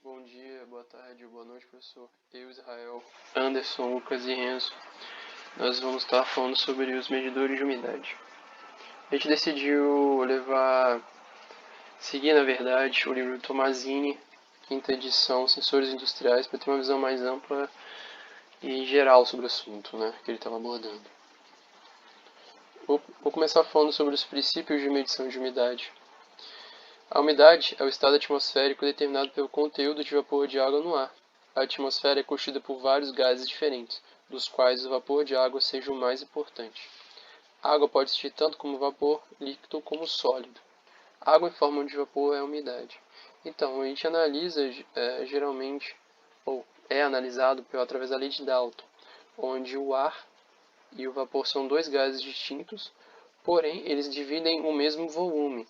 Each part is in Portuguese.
Bom dia, boa tarde, boa noite, professor. Eu, Israel, Anderson, Lucas e Renzo, nós vamos estar falando sobre os medidores de umidade. A gente decidiu seguir na verdade, o livro do Tomazini, quinta edição, Sensores Industriais, para ter uma visão mais ampla e geral sobre o assunto, que ele estava abordando. Vou começar falando sobre os princípios de medição de umidade. A umidade é o estado atmosférico determinado pelo conteúdo de vapor de água no ar. A atmosfera é constituída por vários gases diferentes, dos quais o vapor de água seja o mais importante. A água pode existir tanto como vapor, líquido como sólido. A água em forma de vapor é a umidade. Então, a gente analisa geralmente, ou é analisado através da lei de Dalton, onde o ar e o vapor são dois gases distintos, porém eles dividem o mesmo volume,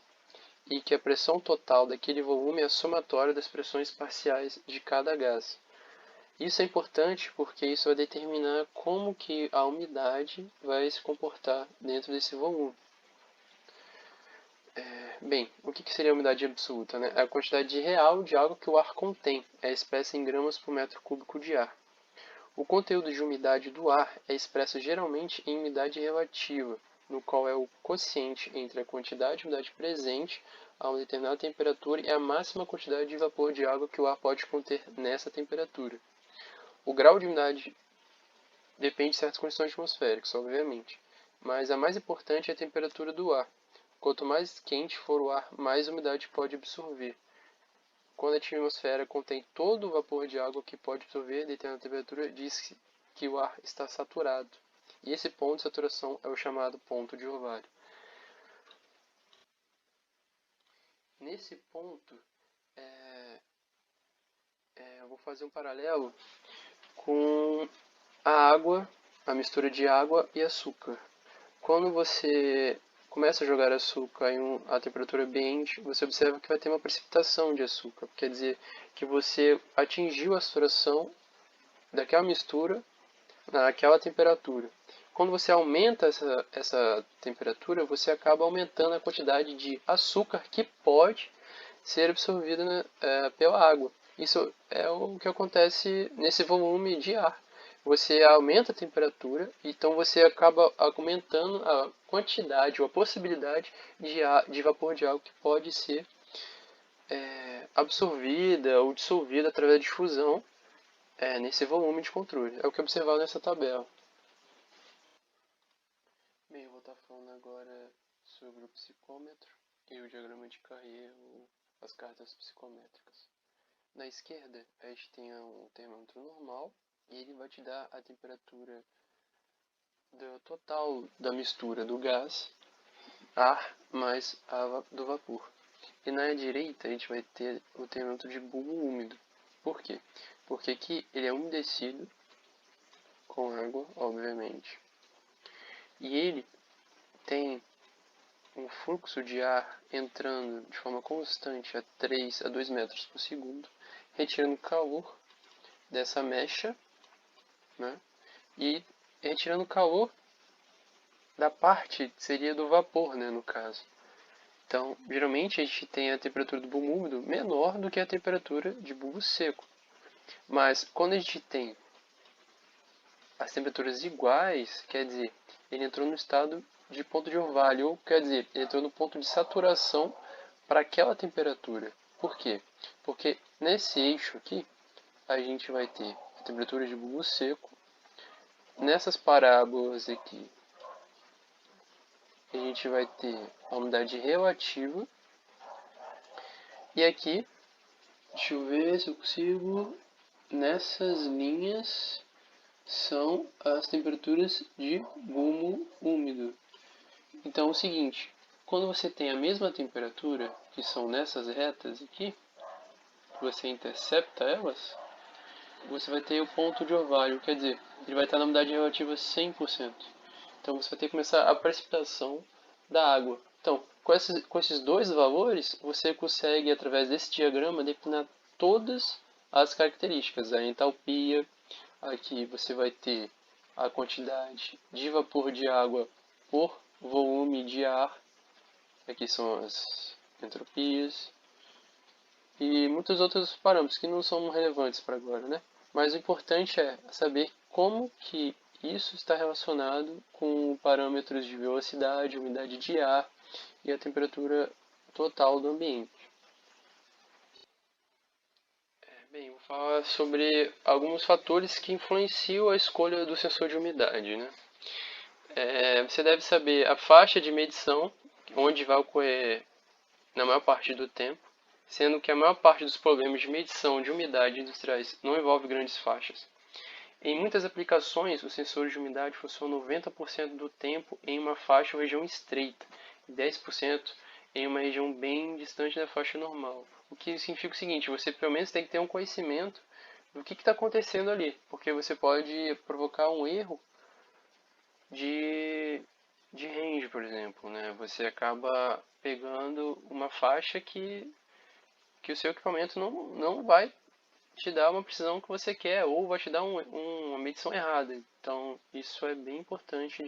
e que a pressão total daquele volume é a somatória das pressões parciais de cada gás. Isso é importante porque isso vai determinar como que a umidade vai se comportar dentro desse volume. Bem, o que seria a umidade absoluta? É a quantidade real de água que o ar contém, é expressa em gramas por metro cúbico de ar. O conteúdo de umidade do ar é expresso geralmente em umidade relativa, no qual é o quociente entre a quantidade de umidade presente a uma determinada temperatura e a máxima quantidade de vapor de água que o ar pode conter nessa temperatura. O grau de umidade depende de certas condições atmosféricas, obviamente, mas a mais importante é a temperatura do ar. Quanto mais quente for o ar, mais umidade pode absorver. Quando a atmosfera contém todo o vapor de água que pode absorver determinada temperatura, diz que o ar está saturado. E esse ponto de saturação é o chamado ponto de orvalho. Nesse ponto, eu vou fazer um paralelo com a água, a mistura de água e açúcar. Quando você começa a jogar açúcar em a temperatura ambiente, você observa que vai ter uma precipitação de açúcar. Quer dizer que você atingiu a saturação daquela mistura naquela temperatura. Quando você aumenta essa temperatura, você acaba aumentando a quantidade de açúcar que pode ser absorvida pela água. Isso é o que acontece nesse volume de ar. Você aumenta a temperatura, então você acaba aumentando a quantidade ou a possibilidade de vapor de água que pode ser absorvida ou dissolvida através da difusão nesse volume de controle. É o que é observado nessa tabela. Bem, eu vou estar falando agora sobre o psicômetro e o diagrama de Carrier, ou as cartas psicométricas. Na esquerda, a gente tem um termômetro normal e ele vai te dar a temperatura total da mistura do gás, ar, mais do vapor. E na direita, a gente vai ter o termômetro de bulbo úmido. Por quê? Porque aqui ele é umedecido com água, obviamente. E ele tem um fluxo de ar entrando de forma constante a 3 a 2 metros por segundo, retirando calor dessa mecha, e retirando calor da parte que seria do vapor, no caso. Então, geralmente a gente tem a temperatura do bulbo úmido menor do que a temperatura de bulbo seco. Mas quando a gente tem as temperaturas iguais, quer dizer, ele entrou no estado de ponto de orvalho, ou quer dizer, ele entrou no ponto de saturação para aquela temperatura. Por quê? Porque nesse eixo aqui, a gente vai ter a temperatura de bulbo seco. Nessas parábolas aqui, a gente vai ter a umidade relativa. E aqui, deixa eu ver se eu consigo, nessas linhas são as temperaturas de bulbo úmido. Então é o seguinte, quando você tem a mesma temperatura, que são nessas retas aqui, você intercepta elas, você vai ter o ponto de orvalho, quer dizer, ele vai estar na umidade relativa 100%. Então você vai ter que começar a precipitação da água. Então, com esses dois valores, você consegue, através desse diagrama, definir todas as características. A entalpia, aqui você vai ter a quantidade de vapor de água por volume de ar. Aqui são as entropias. e muitos outros parâmetros que não são relevantes para agora, né? Mas o importante é saber como que isso está relacionado com parâmetros de velocidade, umidade de ar e a temperatura total do ambiente. Bem, vou falar sobre alguns fatores que influenciam a escolha do sensor de umidade, né? Você deve saber a faixa de medição, onde vai ocorrer na maior parte do tempo, sendo que a maior parte dos problemas de medição de umidade industriais não envolve grandes faixas. Em muitas aplicações, os sensores de umidade funcionam 90% do tempo em uma faixa ou região estreita e 10% em uma região bem distante da faixa normal. O que significa o seguinte, você pelo menos tem que ter um conhecimento do que está acontecendo ali, porque você pode provocar um erro de range, por exemplo, né? Você acaba pegando uma faixa que o seu equipamento não vai te dar uma precisão que você quer, ou vai te dar uma medição errada. Então, isso é bem importante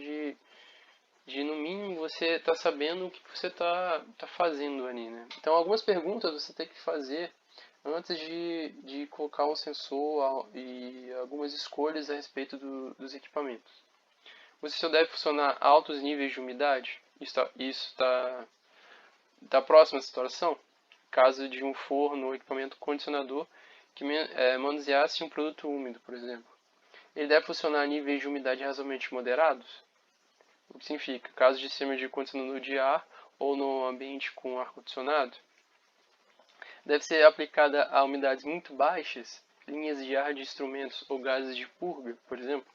de no mínimo, você estar sabendo o que você tá fazendo ali, né? Então, algumas perguntas você tem que fazer antes de colocar um sensor e algumas escolhas a respeito dos equipamentos. O sensor deve funcionar a altos níveis de umidade? Isso está próximo à situação? Caso de um forno ou equipamento condicionador que manuseasse um produto úmido, por exemplo. Ele deve funcionar a níveis de umidade razoavelmente moderados? O que significa? Caso de sistema de condicionador de ar ou no ambiente com ar-condicionado? Deve ser aplicada a umidades muito baixas, linhas de ar de instrumentos ou gases de purga, por exemplo.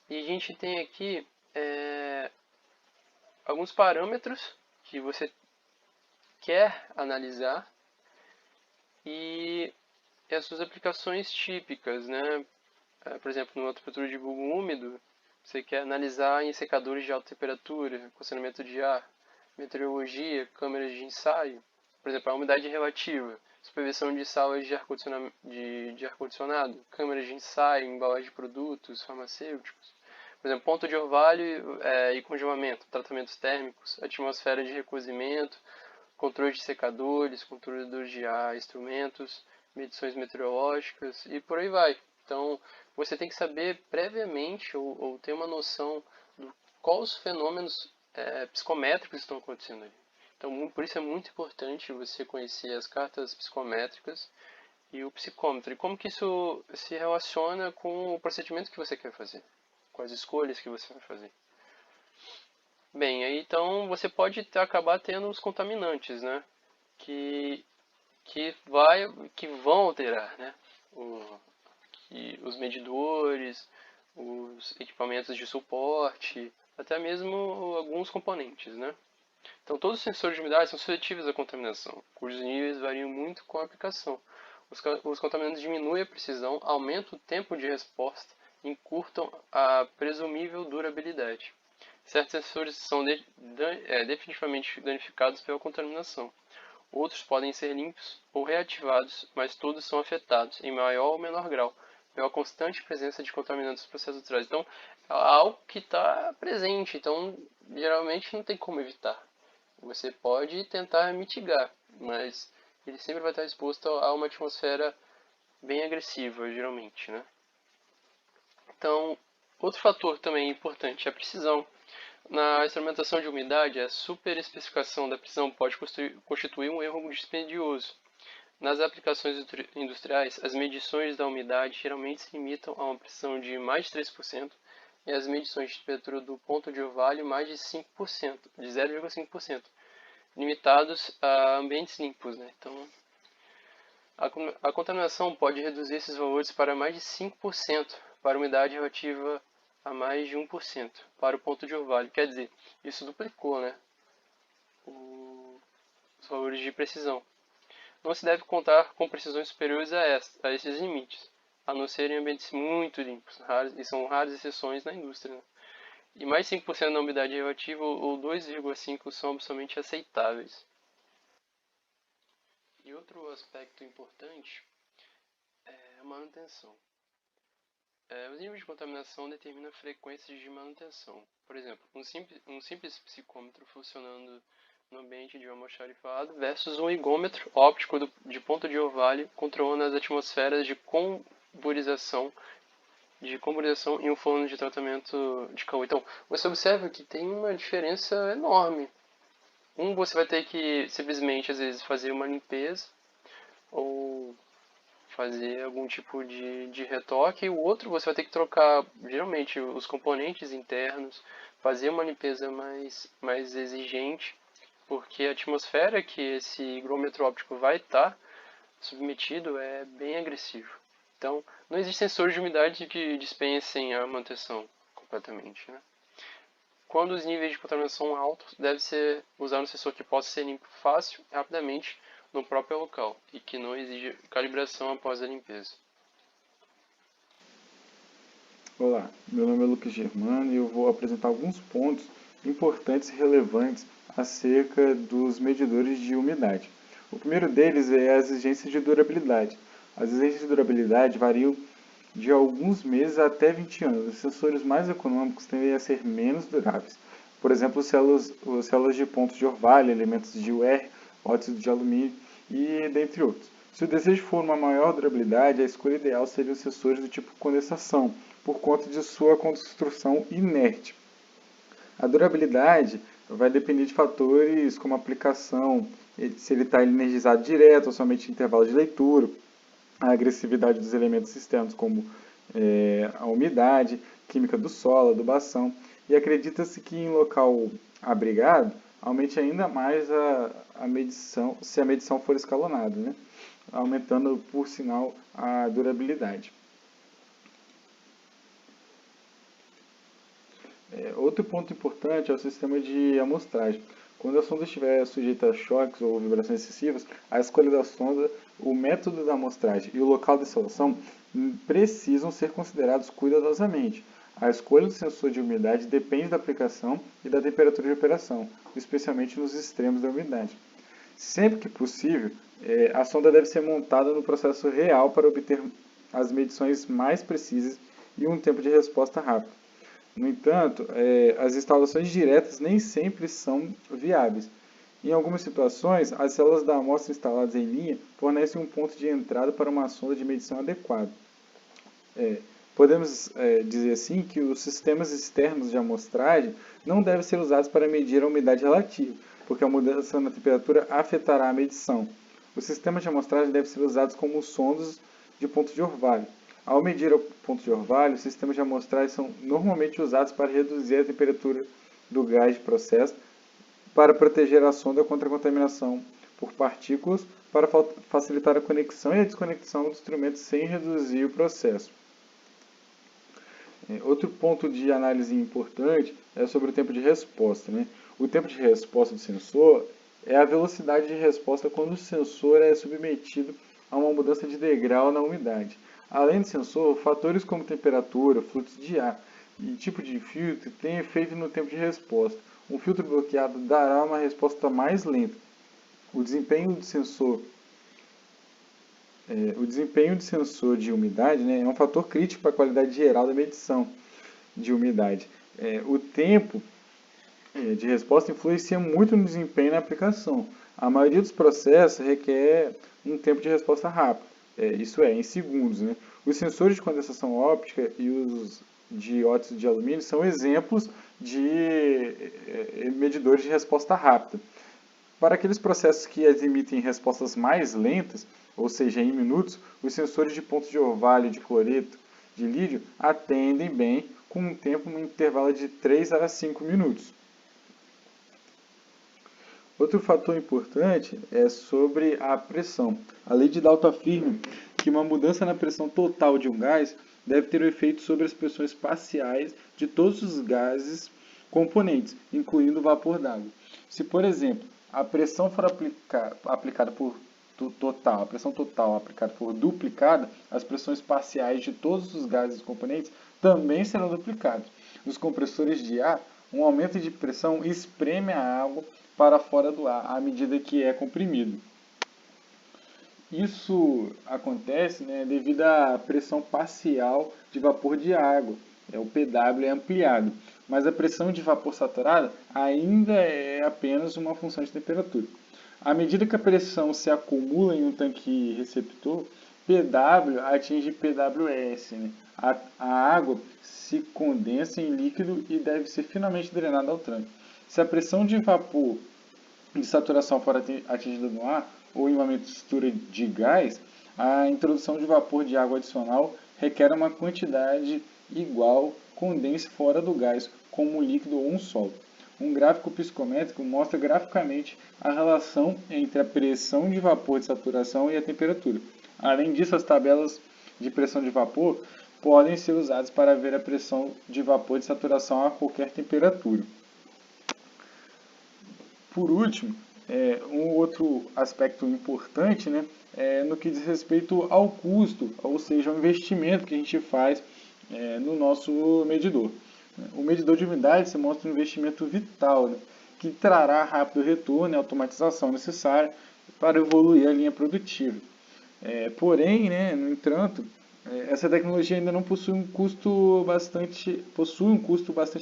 E a gente tem aqui alguns parâmetros que você quer analisar e as suas aplicações típicas, né? Por exemplo, numa temperatura de bulbo úmido, você quer analisar em secadores de alta temperatura, condicionamento de ar, meteorologia, câmeras de ensaio, por exemplo, a umidade relativa, supervisão de salas de ar-condicionado, câmeras de ensaio, embalagem de produtos farmacêuticos, por exemplo, ponto de orvalho e congelamento, tratamentos térmicos, atmosfera de recozimento, controle de secadores, controladores de ar, instrumentos, medições meteorológicas e por aí vai. Então, você tem que saber previamente ou ter uma noção de quais os fenômenos psicométricos estão acontecendo ali. Então, por isso é muito importante você conhecer as cartas psicométricas e o psicômetro. E como que isso se relaciona com o procedimento que você quer fazer, com as escolhas que você vai fazer. Bem, aí então você pode acabar tendo os contaminantes, né? Que, que vão alterar, né? Os medidores, os equipamentos de suporte, até mesmo alguns componentes, né? Então todos os sensores de umidade são suscetíveis à contaminação, cujos níveis variam muito com a aplicação. Os contaminantes diminuem a precisão, aumentam o tempo de resposta e encurtam a presumível durabilidade. Certos sensores são definitivamente danificados pela contaminação. Outros podem ser limpos ou reativados, mas todos são afetados, em maior ou menor grau, pela constante presença de contaminantes nos processos naturais. Então, é algo que está presente, então geralmente não tem como evitar. Você pode tentar mitigar, mas ele sempre vai estar exposto a uma atmosfera bem agressiva, geralmente, né? Então, outro fator também importante é a precisão. Na instrumentação de umidade, a superespecificação da precisão pode constituir um erro dispendioso. Nas aplicações industriais, as medições da umidade geralmente se limitam a uma precisão de mais de 3% e as medições de temperatura do ponto de orvalho mais de 5%, de 0,5%, limitados a ambientes limpos, né? Então, a contaminação pode reduzir esses valores para mais de 5% para umidade relativa a mais de 1% para o ponto de orvalho. Quer dizer, isso duplicou, né, os valores de precisão. Não se deve contar com precisões superiores a esses limites, a não ser em ambientes muito limpos, e são raras exceções na indústria. Né? E mais de 5% da umidade relativa ou 2,5% são absolutamente aceitáveis. E outro aspecto importante é a manutenção. Os níveis de contaminação determinam frequências de manutenção. Por exemplo, um simples psicômetro funcionando no ambiente de um almoxarifado versus um higômetro óptico de ponta de orvalho controlando as atmosferas de comburização em um forno de tratamento de calor. Então, você observa que tem uma diferença enorme. Você vai ter que simplesmente, às vezes, fazer uma limpeza ou fazer algum tipo de retoque, e o outro você vai ter que trocar, geralmente, os componentes internos, fazer uma limpeza mais exigente, porque a atmosfera que esse higrômetro óptico vai estar submetido é bem agressivo. Então, não existe sensores de umidade que dispensem a manutenção completamente, né? Quando os níveis de contaminação são altos, deve ser usado um sensor que possa ser limpo fácil e rapidamente no próprio local e que não exija calibração após a limpeza. Olá, meu nome é Lucas Germano e eu vou apresentar alguns pontos importantes e relevantes acerca dos medidores de umidade. O primeiro deles é as exigências de durabilidade. As exigências de durabilidade variam de alguns meses até 20 anos. Os sensores mais econômicos tendem a ser menos duráveis. Por exemplo, células de pontos de orvalho, elementos de UR, óxido de alumínio e dentre outros. Se o desejo for uma maior durabilidade, a escolha ideal seria os sensores do tipo condensação, por conta de sua construção inerte. A durabilidade vai depender de fatores como a aplicação, se ele está energizado direto ou somente em intervalo de leitura, a agressividade dos elementos externos, como a umidade, química do solo, adubação. E acredita-se que em local abrigado, aumente ainda mais a medição, se a medição for escalonada, né? Aumentando, por sinal, a durabilidade. Outro ponto importante é o sistema de amostragem. Quando a sonda estiver sujeita a choques ou vibrações excessivas, a escolha da sonda, o método da amostragem e o local de instalação precisam ser considerados cuidadosamente. A escolha do sensor de umidade depende da aplicação e da temperatura de operação, especialmente nos extremos da umidade. Sempre que possível, a sonda deve ser montada no processo real para obter as medições mais precisas e um tempo de resposta rápido. No entanto, as instalações diretas nem sempre são viáveis. Em algumas situações, as células da amostra instaladas em linha fornecem um ponto de entrada para uma sonda de medição adequada. Podemos dizer assim que os sistemas externos de amostragem não devem ser usados para medir a umidade relativa, porque a mudança na temperatura afetará a medição. Os sistemas de amostragem devem ser usados como sondas de ponto de orvalho. Ao medir o ponto de orvalho, os sistemas de amostragem são normalmente usados para reduzir a temperatura do gás de processo, para proteger a sonda contra a contaminação por partículas, para facilitar a conexão e a desconexão do instrumento sem reduzir o processo. Outro ponto de análise importante é sobre o tempo de resposta. Né? O tempo de resposta do sensor é a velocidade de resposta quando o sensor é submetido a uma mudança de degrau na umidade. Além do sensor, fatores como temperatura, fluxo de ar e tipo de filtro têm efeito no tempo de resposta. Um filtro bloqueado dará uma resposta mais lenta. O desempenho do sensor de umidade, né, é um fator crítico para a qualidade geral da medição de umidade. O tempo de resposta influencia muito no desempenho na aplicação. A maioria dos processos requer um tempo de resposta rápido, isso é, em segundos. Né? Os sensores de condensação óptica e os de óxido de alumínio são exemplos de medidores de resposta rápida. Para aqueles processos que emitem respostas mais lentas, ou seja, em minutos, os sensores de ponto de orvalho de cloreto de lídio atendem bem com um tempo no intervalo de 3 a 5 minutos. Outro fator importante é sobre a pressão. A lei de Dalton afirma que uma mudança na pressão total de um gás deve ter um efeito sobre as pressões parciais de todos os gases componentes, incluindo o vapor d'água. Se, por exemplo, a pressão for aplicada por total, a pressão total aplicada for duplicada, as pressões parciais de todos os gases componentes também serão duplicadas. Nos compressores de ar, um aumento de pressão espreme a água para fora do ar à medida que é comprimido. Isso acontece devido à pressão parcial de vapor de água, o PW é ampliado, mas a pressão de vapor saturada ainda é apenas uma função de temperatura. À medida que a pressão se acumula em um tanque receptor, PW atinge PWS. Né? A água se condensa em líquido e deve ser finalmente drenada ao tanque. Se a pressão de vapor de saturação for atingida no ar ou em uma mistura de gás, a introdução de vapor de água adicional requer uma quantidade igual condense fora do gás, como um líquido ou um sólido. Um gráfico psicométrico mostra graficamente a relação entre a pressão de vapor de saturação e a temperatura. Além disso, as tabelas de pressão de vapor podem ser usadas para ver a pressão de vapor de saturação a qualquer temperatura. Por último, um outro aspecto importante, né, é no que diz respeito ao custo, ou seja, ao investimento que a gente faz no nosso medidor. O medidor de umidade se mostra um investimento vital, né, que trará rápido retorno e automatização necessária para evoluir a linha produtiva. Porém, né, no entanto, essa tecnologia ainda não possui um custo bastante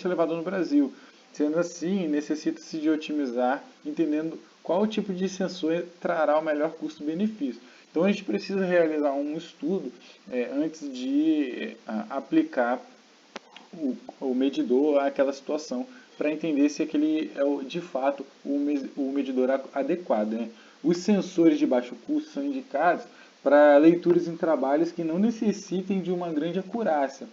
elevado no Brasil. Sendo assim, necessita-se de otimizar, entendendo qual tipo de sensor trará o melhor custo-benefício. Então a gente precisa realizar um estudo antes de aplicar o medidor àquela situação, para entender se aquele é de fato o medidor adequado. Né? Os sensores de baixo custo são indicados para leituras em trabalhos que não necessitem de uma grande acurácia.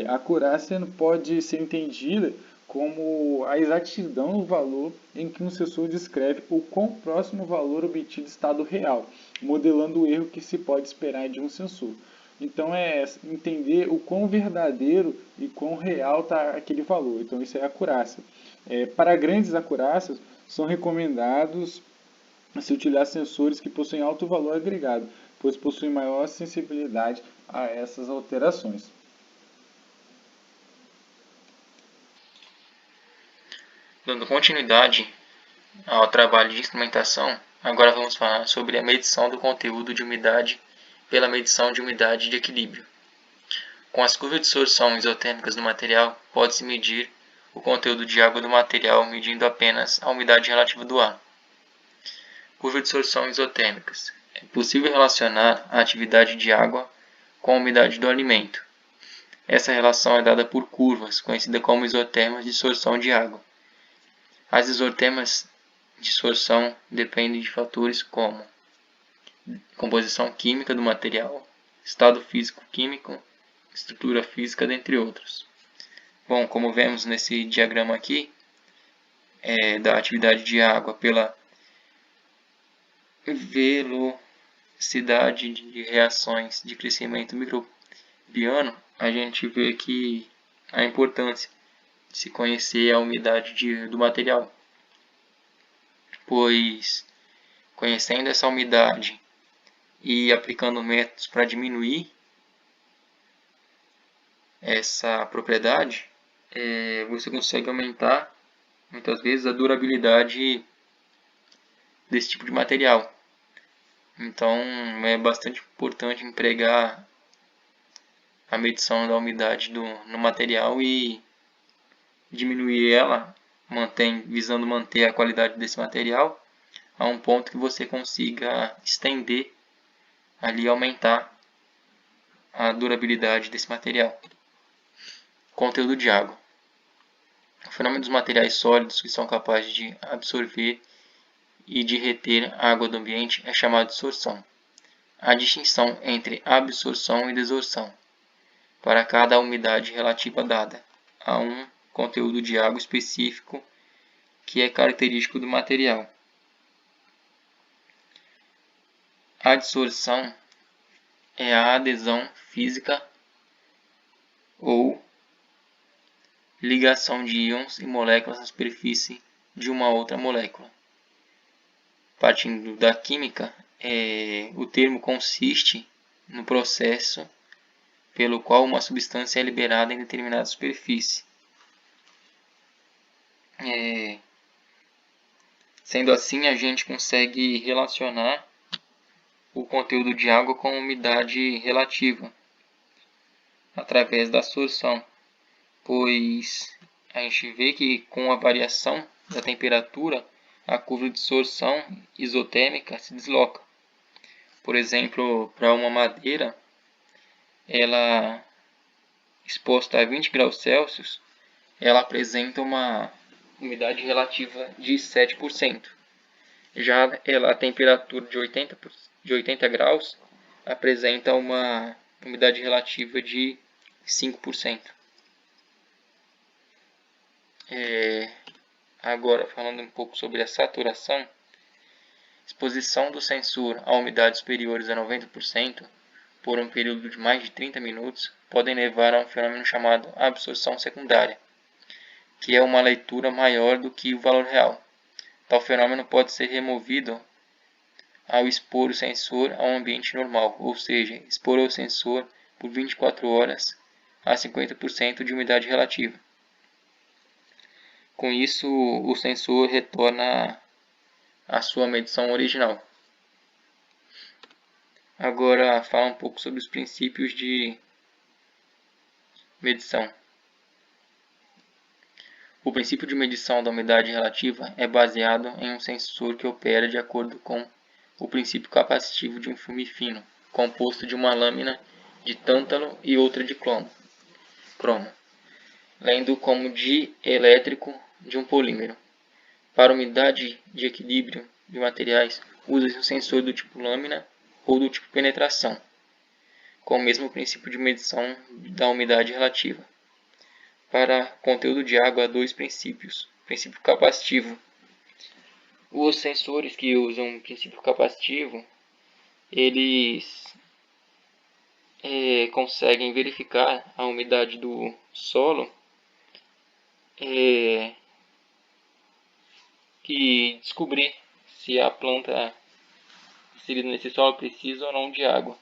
A acurácia pode ser entendida como a exatidão do valor em que um sensor descreve o quão próximo o valor obtido estado real, modelando o erro que se pode esperar de um sensor. Então é entender o quão verdadeiro e quão real está aquele valor. Então isso é acurácia. Para grandes acurácias, são recomendados se utilizar sensores que possuem alto valor agregado, pois possuem maior sensibilidade a essas alterações. Dando continuidade ao trabalho de instrumentação, agora vamos falar sobre a medição do conteúdo de umidade pela medição de umidade de equilíbrio. Com as curvas de sorção isotérmicas do material, pode-se medir o conteúdo de água do material medindo apenas a umidade relativa do ar. Curva de sorção isotérmicas. É possível relacionar a atividade de água com a umidade do alimento. Essa relação é dada por curvas, conhecidas como isotermas de sorção de água. As isotermas de sorção dependem de fatores como composição química do material, estado físico-químico, estrutura física, dentre outros. Bom, como vemos nesse diagrama aqui, da atividade de água pela velocidade de reações de crescimento microbiano, a gente vê que a importância de se conhecer a umidade do material, pois conhecendo essa umidade e aplicando métodos para diminuir essa propriedade, você consegue aumentar muitas vezes a durabilidade desse tipo de material. Então é bastante importante empregar a medição da umidade no material e diminuir ela, visando manter a qualidade desse material a um ponto que você consiga estender ali, aumentar a durabilidade desse material. Conteúdo de água. O fenômeno dos materiais sólidos que são capazes de absorver e de reter a água do ambiente é chamado de sorção. A distinção entre absorção e desorção. Para cada umidade relativa dada a um conteúdo de água específico que é característico do material. A adsorção é a adesão física ou ligação de íons e moléculas na superfície de uma outra molécula. Partindo da química, o termo consiste no processo pelo qual uma substância é liberada em determinada superfície. Sendo assim, a gente consegue relacionar o conteúdo de água com a umidade relativa, através da sorção. pois a gente vê que com a variação da temperatura, a curva de distorção isotérmica se desloca. Por exemplo, para uma madeira, ela exposta a 20 graus Celsius, ela apresenta uma umidade relativa de 7%. Já ela, a temperatura de 80 graus apresenta uma umidade relativa de 5%. Agora, falando um pouco sobre a saturação, exposição do sensor a umidades superiores a 90% por um período de mais de 30 minutos podem levar a um fenômeno chamado absorção secundária, que é uma leitura maior do que o valor real. Tal fenômeno pode ser removido ao expor o sensor a um ambiente normal, ou seja, expor o sensor por 24 horas a 50% de umidade relativa. Com isso, o sensor retorna à sua medição original. Agora, fala um pouco sobre os princípios de medição. O princípio de medição da umidade relativa é baseado em um sensor que opera de acordo com o princípio capacitivo de um filme fino, composto de uma lâmina de tântalo e outra de cromo, lendo como dielétrico de um polímero. Para umidade de equilíbrio de materiais, usa-se um sensor do tipo lâmina ou do tipo penetração, com o mesmo princípio de medição da umidade relativa. Para conteúdo de água, há dois princípios. Princípio capacitivo. Os sensores que usam o princípio capacitivo, eles conseguem verificar a umidade do solo e descobrir se a planta inserida nesse solo precisa ou não de água.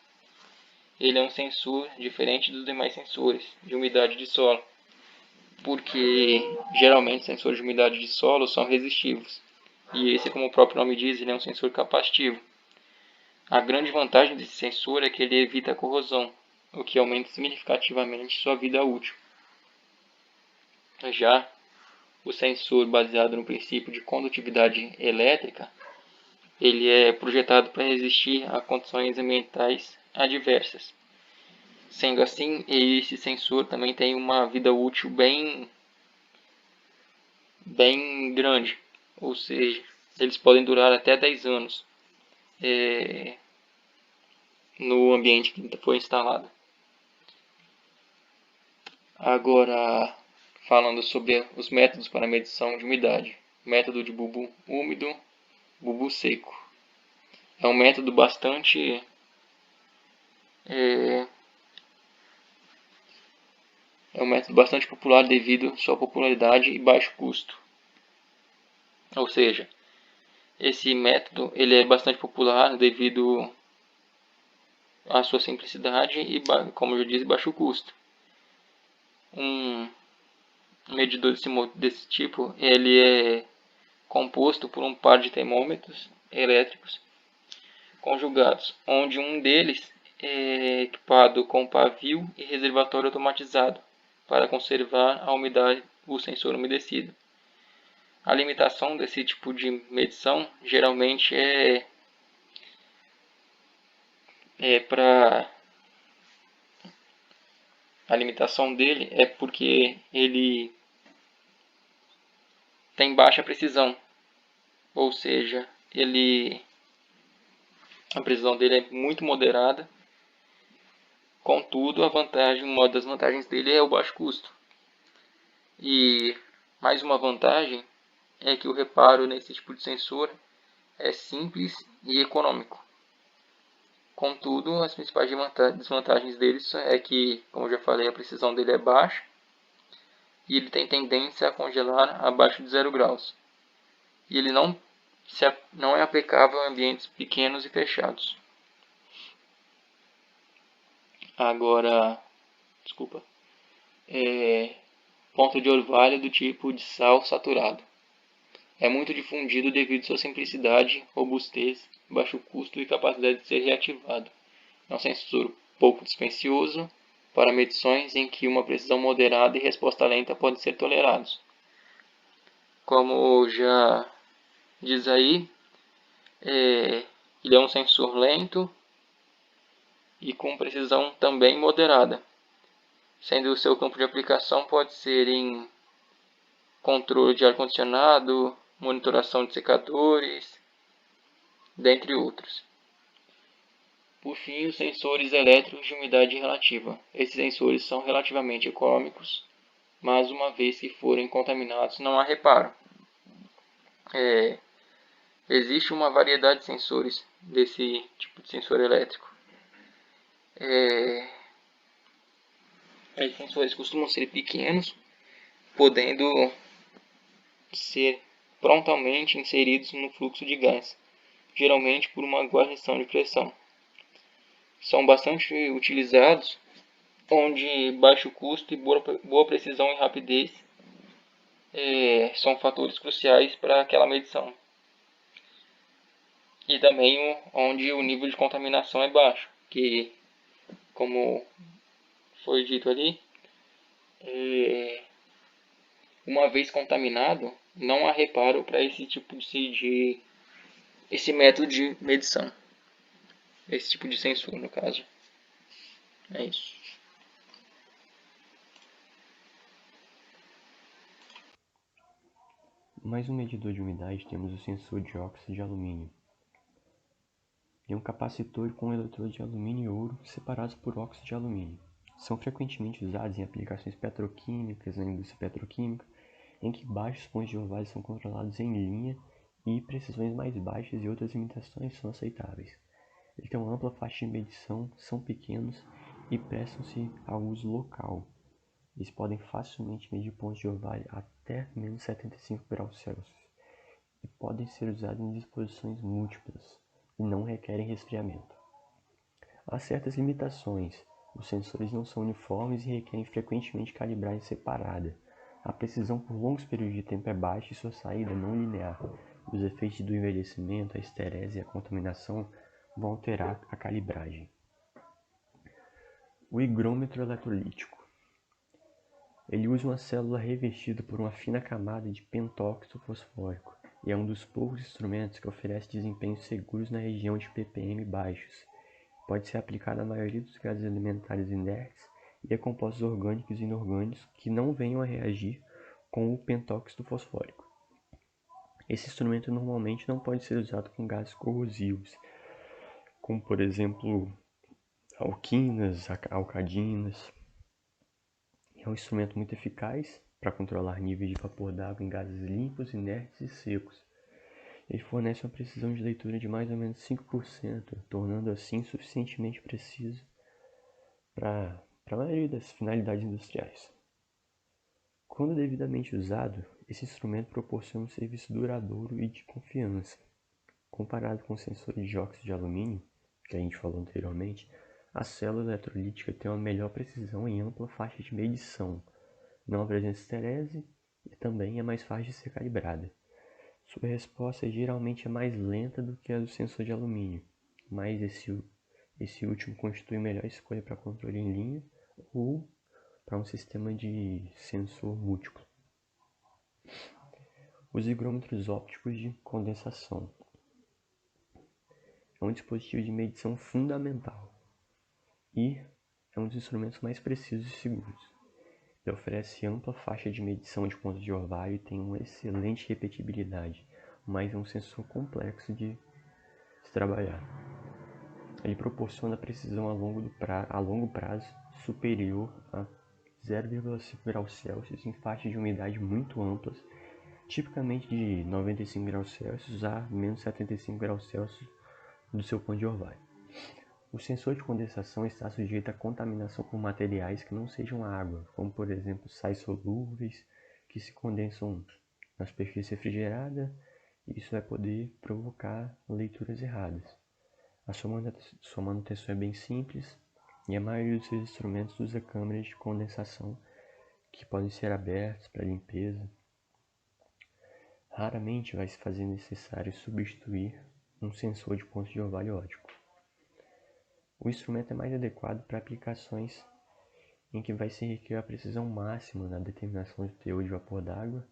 Ele é um sensor diferente dos demais sensores de umidade de solo, porque geralmente sensores de umidade de solo são resistivos. E esse, como o próprio nome diz, ele é um sensor capacitivo. A grande vantagem desse sensor é que ele evita a corrosão, o que aumenta significativamente sua vida útil. Já o sensor baseado no princípio de condutividade elétrica, ele é projetado para resistir a condições ambientais adversas. Sendo assim, esse sensor também tem uma vida útil bem grande, ou seja, eles podem durar até 10 anos no ambiente que foi instalado. Agora, falando sobre os métodos para medição de umidade. Método de bubu úmido, bubu seco. É um método bastante popular devido à sua popularidade e baixo custo. Ou seja, esse método ele é bastante popular devido à sua simplicidade e, como eu já disse, baixo custo. Um medidor desse tipo ele é composto por um par de termômetros elétricos conjugados, onde um deles é equipado com pavio e reservatório automatizado para conservar a umidade do sensor umedecido. A limitação desse tipo de medição geralmente a limitação dele é porque ele tem baixa precisão, ou seja, a precisão dele é muito moderada. Contudo, uma das vantagens dele é o baixo custo. E mais uma vantagem é que o reparo nesse tipo de sensor é simples e econômico. Contudo, as principais desvantagens deles é que, como eu já falei, a precisão dele é baixa e ele tem tendência a congelar abaixo de 0 graus. E ele não é aplicável em ambientes pequenos e fechados. Agora, ponto de orvalho do tipo de sal saturado. É muito difundido devido à sua simplicidade, robustez, baixo custo e capacidade de ser reativado. É um sensor pouco dispendioso para medições em que uma precisão moderada e resposta lenta podem ser tolerados. Como já diz aí, ele é um sensor lento e com precisão também moderada, sendo o seu campo de aplicação pode ser em controle de ar-condicionado, monitoração de secadores, dentre outros. Por fim, os sensores elétricos de umidade relativa. Esses sensores são relativamente econômicos, mas uma vez que forem contaminados, não há reparo. Existe uma variedade de sensores desse tipo de sensor elétrico. Esses sensores costumam ser pequenos, podendo ser prontamente inseridos no fluxo de gás, geralmente por uma guarnição de pressão. São bastante utilizados, onde baixo custo e boa precisão e rapidez são fatores cruciais para aquela medição. E também onde o nível de contaminação é baixo, que, como foi dito ali, uma vez contaminado, não há reparo para esse tipo esse método de medição. Esse tipo de sensor, no caso. É isso. Mais um medidor de umidade temos o sensor de óxido de alumínio. É um capacitor com eletrodos de alumínio e ouro separados por óxido de alumínio. São frequentemente usados em aplicações petroquímicas, na indústria petroquímica, em que baixos pontos de orvalho são controlados em linha e precisões mais baixas e outras limitações são aceitáveis. Eles têm uma ampla faixa de medição, são pequenos e prestam-se ao uso local. Eles podem facilmente medir pontos de orvalho até menos 75 graus Celsius e podem ser usados em disposições múltiplas e não requerem resfriamento. Há certas limitações. Os sensores não são uniformes e requerem frequentemente calibragem separada. A precisão por longos períodos de tempo é baixa e sua saída não linear. Os efeitos do envelhecimento, a esterese e a contaminação vão alterar a calibragem. O higrômetro eletrolítico. Ele usa uma célula revestida por uma fina camada de pentóxido fosfórico e é um dos poucos instrumentos que oferece desempenhos seguros na região de ppm baixos. Pode ser aplicado à maioria dos gases alimentares inertes e a compostos orgânicos e inorgânicos que não venham a reagir com o pentóxido fosfórico. Esse instrumento normalmente não pode ser usado com gases corrosivos, como por exemplo alquinas, alcadinas. É um instrumento muito eficaz para controlar níveis de vapor d'água em gases limpos, inertes e secos. Ele fornece uma precisão de leitura de mais ou menos 5%, tornando assim suficientemente preciso para a maioria das finalidades industriais. Quando devidamente usado, esse instrumento proporciona um serviço duradouro e de confiança. Comparado com o sensor de óxido de alumínio, que a gente falou anteriormente, a célula eletrolítica tem uma melhor precisão em ampla faixa de medição, não apresenta esterese e também é mais fácil de ser calibrada. Sua resposta geralmente é mais lenta do que a do sensor de alumínio, mas esse último constitui a melhor escolha para controle em linha ou para um sistema de sensor múltiplo. Os higrômetros ópticos de condensação. É um dispositivo de medição fundamental e é um dos instrumentos mais precisos e seguros. Ele oferece ampla faixa de medição de pontos de orvalho e tem uma excelente repetibilidade, mas é um sensor complexo de se trabalhar. Ele proporciona precisão a longo prazo superior a 0,5 graus Celsius em faixas de umidade muito amplas, tipicamente de 95 graus Celsius a menos 75 graus Celsius do seu ponto de orvalho. O sensor de condensação está sujeito à contaminação por materiais que não sejam água, como por exemplo sais solúveis que se condensam na superfície refrigerada, e isso vai poder provocar leituras erradas. A sua manutenção é bem simples e a maioria dos seus instrumentos usa câmeras de condensação que podem ser abertas para limpeza. Raramente vai se fazer necessário substituir um sensor de ponto de orvalho óptico. O instrumento é mais adequado para aplicações em que vai se requerer a precisão máxima na determinação do teor de vapor d'água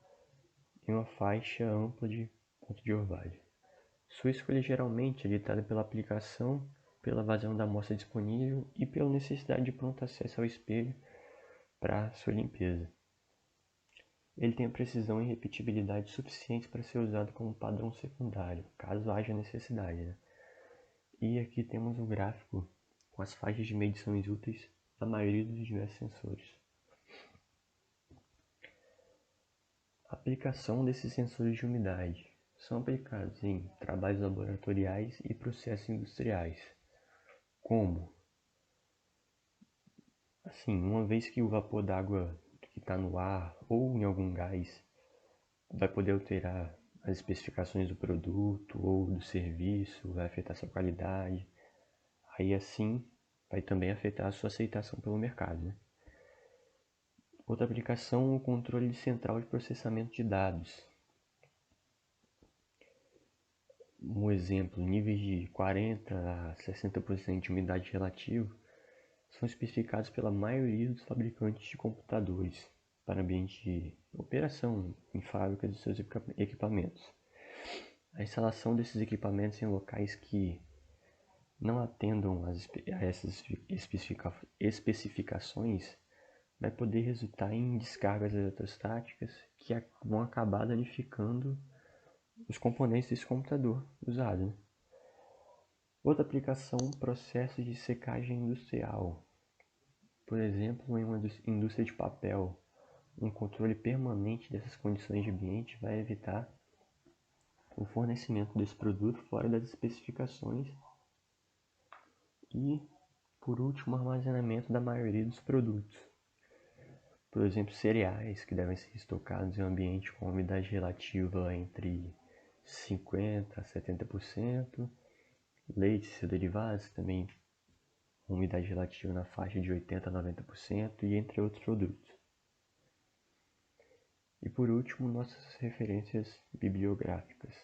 em uma faixa ampla de ponto de orvalho. Sua escolha geralmente é ditada pela aplicação, pela vazão da amostra disponível e pela necessidade de pronto acesso ao espelho para sua limpeza. Ele tem a precisão e repetibilidade suficientes para ser usado como padrão secundário, caso haja necessidade, né? E aqui temos um gráfico com as faixas de medições úteis da maioria dos diversos sensores. A aplicação desses sensores de umidade são aplicados em trabalhos laboratoriais e processos industriais. Como? Assim, uma vez que o vapor d'água que está no ar ou em algum gás vai poder alterar as especificações do produto ou do serviço, vai afetar sua qualidade, aí assim vai também afetar a sua aceitação pelo mercado, né? Outra aplicação é o controle central de processamento de dados. Um exemplo, níveis de 40 a 60% de umidade relativa são especificados pela maioria dos fabricantes de computadores para ambiente de operação em fábricas de seus equipamentos. A instalação desses equipamentos em locais que não atendam a essas especificações vai poder resultar em descargas eletrostáticas que vão acabar danificando os componentes desse computador usado, né? Outra aplicação, processos de secagem industrial. Por exemplo, em uma indústria de papel, um controle permanente dessas condições de ambiente vai evitar o fornecimento desse produto fora das especificações e, por último, o armazenamento da maioria dos produtos. Por exemplo, cereais que devem ser estocados em um ambiente com umidade relativa entre 50% a 70%, leite e seus derivados também umidade relativa na faixa de 80% a 90% e entre outros produtos. E por último, nossas referências bibliográficas.